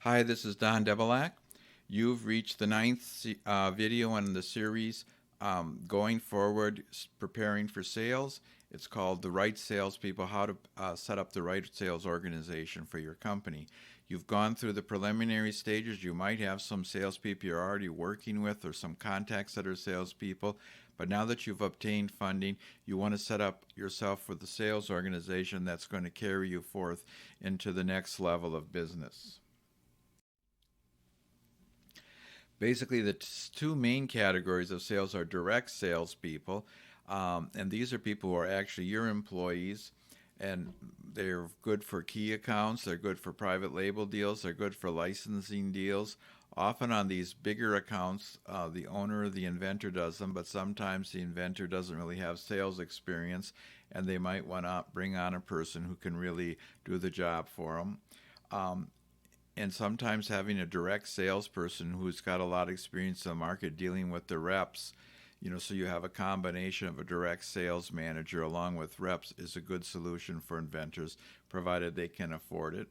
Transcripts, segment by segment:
Hi, this is Don Devilak. You've reached the ninth video in the series going forward, preparing for sales. It's called The Right Salespeople, how to set up the right sales organization for your company. You've gone through the preliminary stages. You might have some salespeople you're already working with or some contacts that are salespeople. But now that you've obtained funding, you want to set up yourself for the sales organization that's going to carry you forth into the next level of business. Basically, the two main categories of sales are direct salespeople, and these are people who are actually your employees, and they're good for key accounts, they're good for private label deals, they're good for licensing deals. Often on these bigger accounts, the owner or the inventor does them, but sometimes the inventor doesn't really have sales experience, and they might want to bring on a person who can really do the job for them. Um, and sometimes having a direct salesperson who's got a lot of experience in the market dealing with the reps, so you have a combination of a direct sales manager along with reps is a good solution for inventors, provided they can afford it.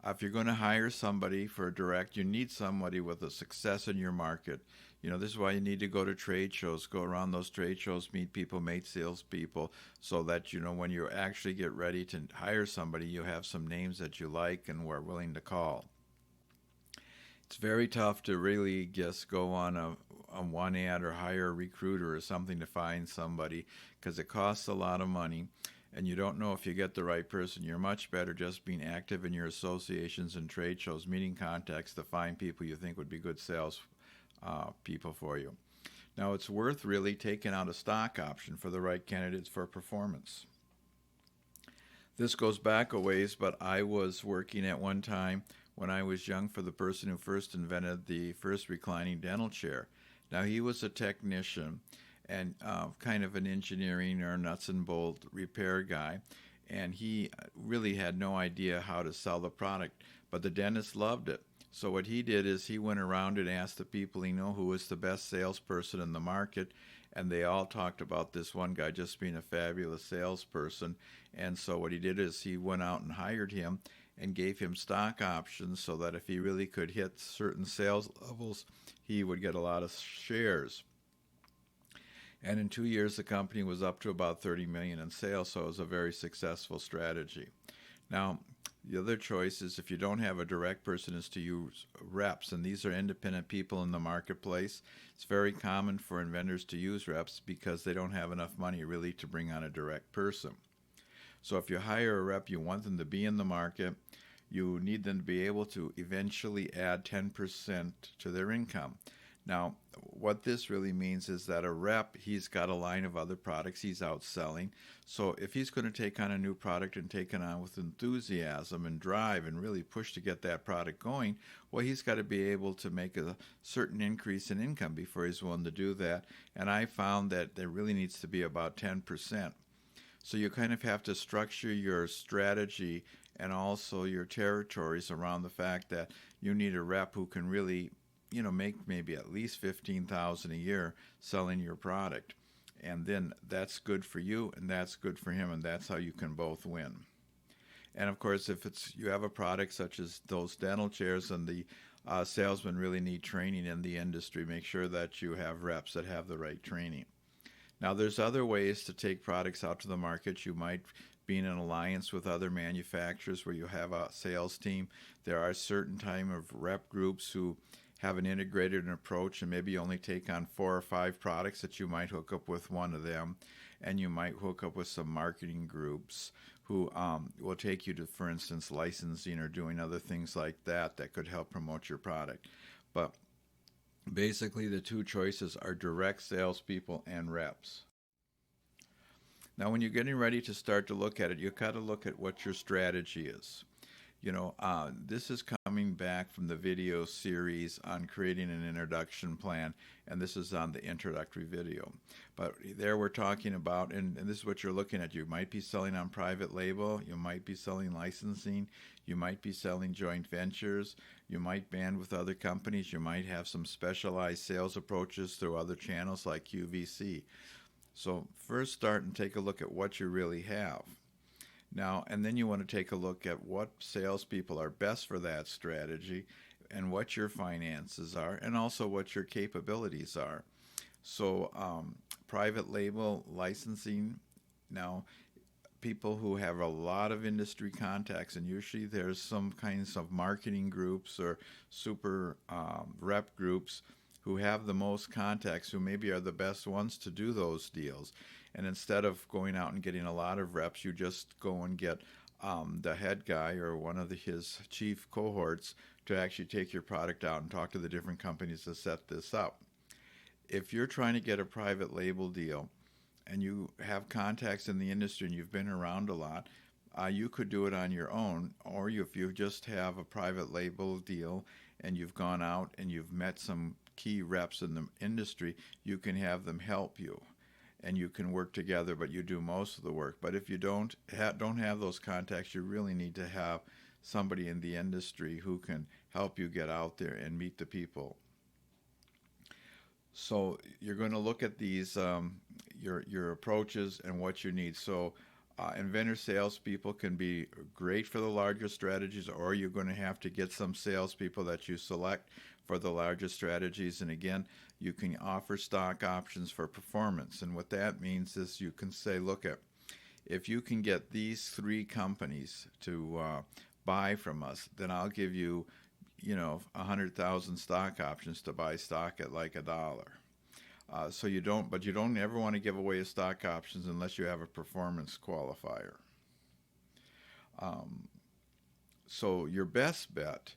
If you're going to hire somebody for a direct, you need somebody with a success in your market. This is why you need to go to trade shows, go around those trade shows, meet people, meet salespeople, so that when you actually get ready to hire somebody, you have some names that you like and are willing to call. It's very tough to really just go on a one ad or hire a recruiter or something to find somebody because it costs a lot of money and you don't know if you get the right person. You're much better just being active in your associations and trade shows, meeting contacts to find people you think would be good sales people for you. Now, it's worth really taking out a stock option for the right candidates for performance. This goes back a ways, but I was working at one time when I was young for the person who first invented the first reclining dental chair. Now, he was a technician and kind of an engineering or nuts and bolt repair guy, and he really had no idea how to sell the product, but the dentist loved it. So what he did is he went around and asked the people he knew who was the best salesperson in the market, and they all talked about this one guy just being a fabulous salesperson. And so what he did is he went out and hired him and gave him stock options so that if he really could hit certain sales levels, he would get a lot of shares. And in 2 years, the company was up to about 30 million in sales, so it was a very successful strategy. Now, the other choice is if you don't have a direct person is to use reps, and these are independent people in the marketplace. It's very common for inventors to use reps because they don't have enough money really to bring on a direct person. So if you hire a rep, you want them to be in the market. You need them to be able to eventually add 10% to their income. Now, what this really means is that a rep, he's got a line of other products he's out selling. So if he's going to take on a new product and take it on with enthusiasm and drive and really push to get that product going, well, he's got to be able to make a certain increase in income before he's willing to do that. And I found that there really needs to be about 10%. So you kind of have to structure your strategy and also your territories around the fact that you need a rep who can really make maybe at least 15,000 a year selling your product. And then that's good for you and that's good for him, and that's how you can both win. And of course, if you have a product such as those dental chairs and the salesmen really need training in the industry, make sure that you have reps that have the right training. Now, there's other ways to take products out to the market. You might be in an alliance with other manufacturers where you have a sales team. There are certain type of rep groups who have an integrated approach and maybe only take on 4 or 5 products that you might hook up with one of them, and you might hook up with some marketing groups who will take you to, for instance, licensing or doing other things like that that could help promote your product. But basically, the two choices are direct salespeople and reps. Now, when you're getting ready to start to look at it, you've got to look at what your strategy is. This is coming back from the video series on creating an introduction plan, and this is on the introductory video. But there we're talking about, and this is what you're looking at. You might be selling on private label, you might be selling licensing, you might be selling joint ventures, you might band with other companies, you might have some specialized sales approaches through other channels like QVC. So first start and take a look at what you really have. Now, and then you want to take a look at what salespeople are best for that strategy and what your finances are and also what your capabilities are. So, private label licensing. Now, people who have a lot of industry contacts, and usually there's some kinds of marketing groups or super rep groups who have the most contacts, who maybe are the best ones to do those deals. And instead of going out and getting a lot of reps, you just go and get the head guy or one of his chief cohorts to actually take your product out and talk to the different companies to set this up. If you're trying to get a private label deal, and you have contacts in the industry and you've been around a lot, you could do it on your own. Or if you just have a private label deal and you've gone out and you've met some key reps in the industry, you can have them help you. And you can work together, but you do most of the work. But if you don't have those contacts, you really need to have somebody in the industry who can help you get out there and meet the people. So you're going to look at these your approaches and what you need. So inventor salespeople can be great for the larger strategies, or you're going to have to get some salespeople that you select for the larger strategies. And again, you can offer stock options for performance. And what that means is you can say, look, if you can get these three companies to buy from us, then I'll give you 100,000 stock options to buy stock at like $1. So you don't ever want to give away stock options unless you have a performance qualifier. So your best bet,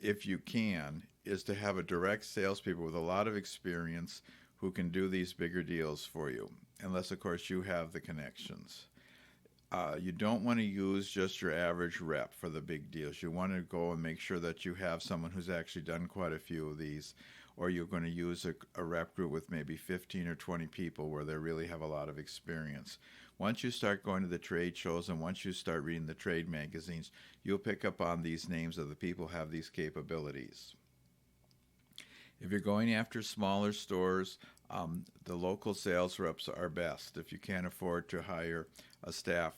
if you can, is to have a direct salespeople with a lot of experience who can do these bigger deals for you, unless of course you have the connections. You don't want to use just your average rep for the big deals. You want to go and make sure that you have someone who's actually done quite a few of these, or you're going to use a rep group with maybe 15 or 20 people where they really have a lot of experience. Once you start going to the trade shows and once you start reading the trade magazines, you'll pick up on these names of the people who have these capabilities. If you're going after smaller stores, the local sales reps are best if you can't afford to hire a staff.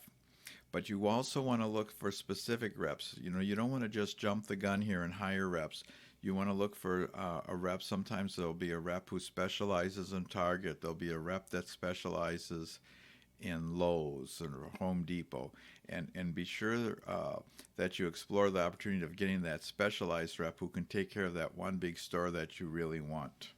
But you also want to look for specific reps. You don't want to just jump the gun here and hire reps. You want to look for a rep. Sometimes there'll be a rep who specializes in Target. There'll be a rep that specializes in Lowe's or Home Depot. And be sure that you explore the opportunity of getting that specialized rep who can take care of that one big store that you really want.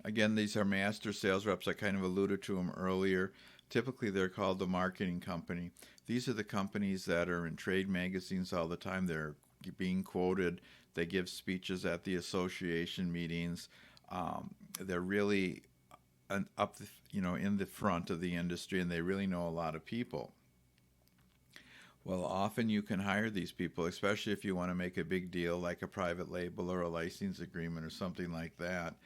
Again, these are master sales reps. I kind of alluded to them earlier. Typically, they're called the marketing company. These are the companies that are in trade magazines all the time. They're being quoted. They give speeches at the association meetings. They're really up, in the front of the industry, and they really know a lot of people. Well, often you can hire these people, especially if you want to make a big deal like a private label or a license agreement or something like that.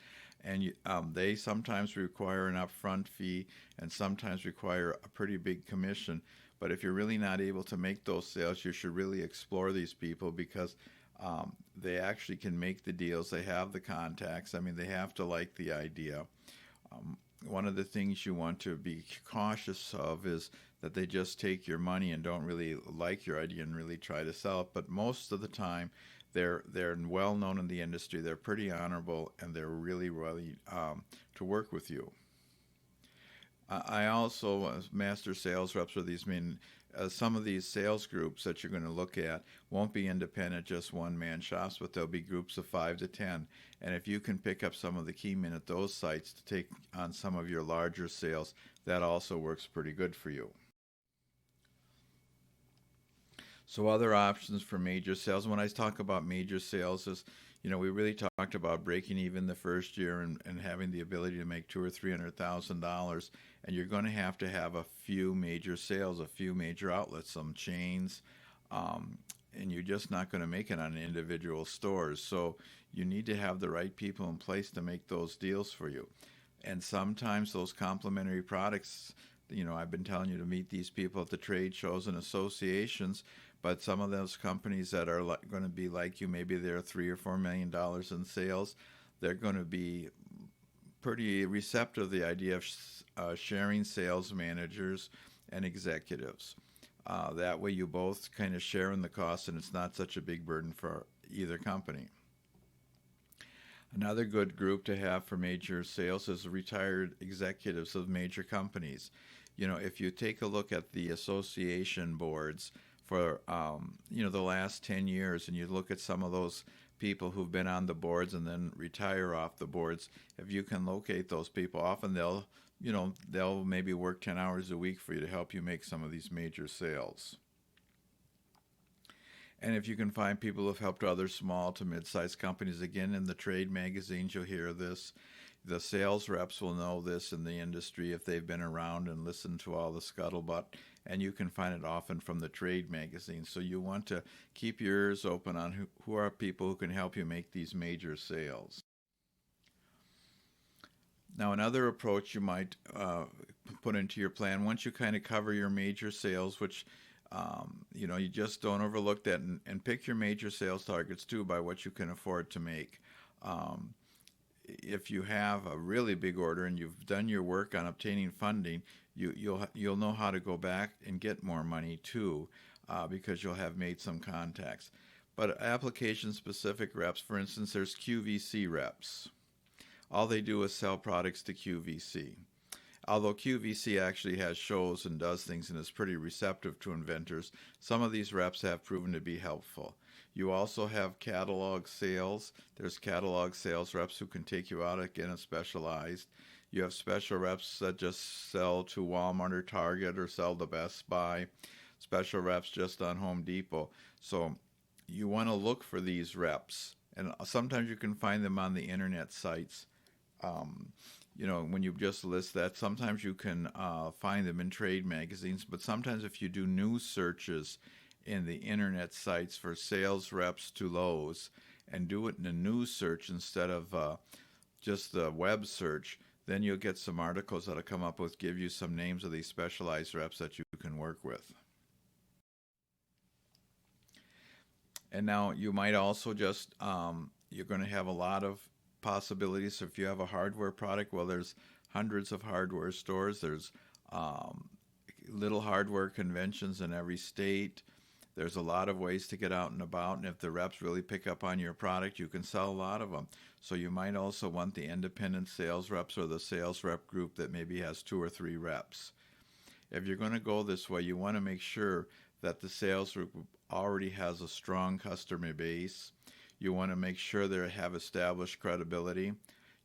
And they sometimes require an upfront fee and sometimes require a pretty big commission. But if you're really not able to make those sales, you should really explore these people because they actually can make the deals. They have the contacts. I mean, they have to like the idea. One of the things you want to be cautious of is that they just take your money and don't really like your idea and really try to sell it. But most of the time, they're well known in the industry. They're pretty honorable, and they're really to work with you. I also master sales reps, or these mean some of these sales groups that you're going to look at won't be independent, just one-man shops, but there'll be groups of 5 to 10. And if you can pick up some of the key men at those sites to take on some of your larger sales, that also works pretty good for you. So other options for major sales. When I talk about major sales is, we really talked about breaking even the first year and having the ability to make $200,000 or $300,000. And you're going to have a few major sales, a few major outlets, some chains, and you're just not going to make it on individual stores. So you need to have the right people in place to make those deals for you. And sometimes those complementary products, I've been telling you to meet these people at the trade shows and associations, but some of those companies that are going to be like you, maybe they're $3 or $4 million in sales, they're going to be pretty receptive to the idea sharing sales managers and executives. That way, you both kind of share in the cost, and it's not such a big burden for either company. Another good group to have for major sales is retired executives of major companies. You know, if you take a look at the association boards for, the last 10 years, and you look at some of those people who've been on the boards and then retire off the boards, if you can locate those people, often they'll maybe work 10 hours a week for you to help you make some of these major sales. And if you can find people who have helped other small to mid-sized companies, again, in the trade magazines, you'll hear this. The sales reps will know this in the industry if they've been around and listened to all the scuttlebutt, and you can find it often from the trade magazines. So you want to keep your ears open on who are people who can help you make these major sales. Now, another approach you might put into your plan, once you kind of cover your major sales, which you just don't overlook that, and pick your major sales targets too by what you can afford to make. If you have a really big order and you've done your work on obtaining funding, you'll know how to go back and get more money too, because you'll have made some contacts. But application-specific reps, for instance, there's QVC reps. All they do is sell products to QVC. Although QVC actually has shows and does things and is pretty receptive to inventors, some of these reps have proven to be helpful. You also have catalog sales. There's catalog sales reps who can take you out, again, as specialized. You have special reps that just sell to Walmart or Target or sell to Best Buy. Special reps just on Home Depot. So you want to look for these reps. And sometimes you can find them on the internet sites. When you just list that, sometimes you can find them in trade magazines, but sometimes if you do news searches in the internet sites for sales reps to Lowe's and do it in a news search instead of just the web search, then you'll get some articles that'll come up with, give you some names of these specialized reps that you can work with. And now you might also just, you're going to have a lot of possibilities. So if you have a hardware product, well, there's hundreds of hardware stores. There's little hardware conventions in every state. There's a lot of ways to get out and about, and if the reps really pick up on your product, you can sell a lot of them. So you might also want the independent sales reps or the sales rep group that maybe has 2 or 3 reps. If you're going to go this way, you want to make sure that the sales group already has a strong customer base. You want to make sure they have established credibility.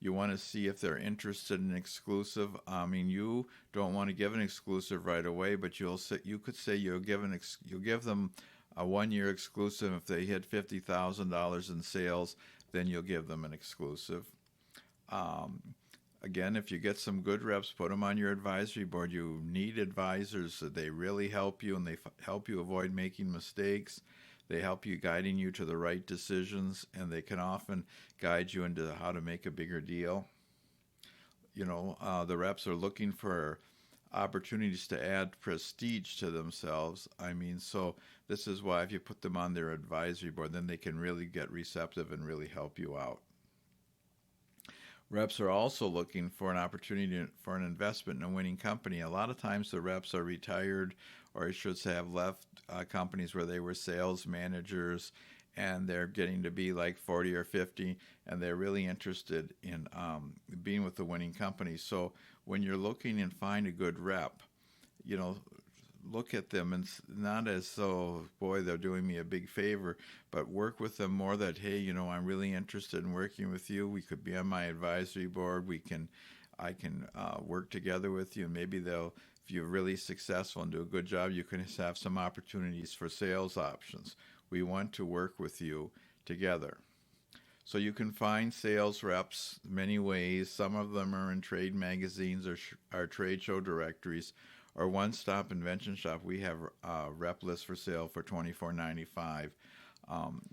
You want to see if they're interested in exclusive. I mean, you don't want to give an exclusive right away, but you could say you'll give them a 1-year exclusive. If they hit $50,000 in sales, then you'll give them an exclusive. Again, if you get some good reps, put them on your advisory board. You need advisors so they really help you, and they help you avoid making mistakes. They help you, guiding you to the right decisions, and they can often guide you into how to make a bigger deal. The reps are looking for opportunities to add prestige to themselves. I mean, so this is why if you put them on their advisory board, then they can really get receptive and really help you out. Reps are also looking for an opportunity for an investment in a winning company. A lot of times the reps are retired, or I should say have left companies where they were sales managers, and they're getting to be like 40 or 50, and they're really interested in being with the winning company. So when you're looking and find a good rep, look at them, and not as though, boy, they're doing me a big favor, but work with them more that, hey, I'm really interested in working with you. We could be on my advisory board. I can work together with you, and maybe if you're really successful and do a good job, you can have some opportunities for sales options. We want to work with you together. So you can find sales reps many ways. Some of them are in trade magazines or trade show directories, or one-stop invention shop. We have rep lists for sale for $24.95.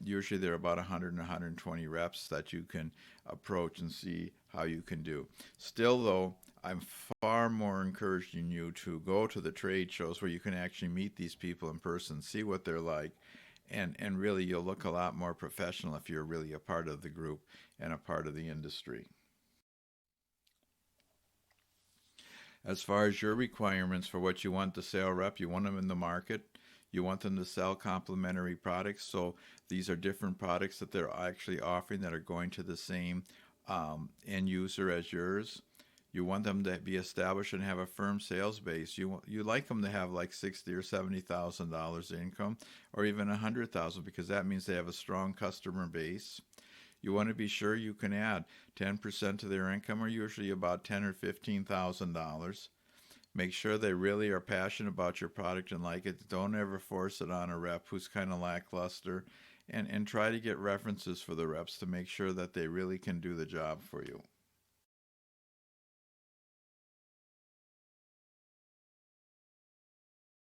Usually there are about 100 and 120 reps that you can approach and see how you can do. Still, though, I'm far more encouraging you to go to the trade shows where you can actually meet these people in person, see what they're like, and really you'll look a lot more professional if you're really a part of the group and a part of the industry. As far as your requirements for what you want the sale rep, you want them in the market. You want them to sell complementary products. So these are different products that they're actually offering that are going to the same end user as yours. You want them to be established and have a firm sales base. You like them to have like 60 or $70,000 income, or even 100,000, because that means they have a strong customer base. You want to be sure you can add 10% to their income, or usually about $10,000 or $15,000. Make sure they really are passionate about your product and like it. Don't ever force it on a rep who's kind of lackluster, and try to get references for the reps to make sure that they really can do the job for you.